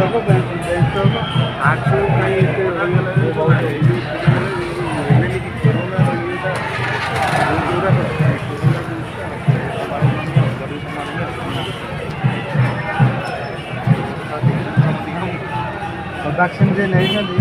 accident ପାଇଁ ଏତେ ରହିଗଲା ଯେ ବହୁତ ଏଇ ଯେଉଁ ହେଲେନି କି କରୋନା ଇଏଟା ଯୋଉଟା କରୋନା ଜିନିଷଟା ଗରିବ ସମାଜ ଭ୍ୟାକ୍ସିନ୍ ଯେ ନେଇଛନ୍ତି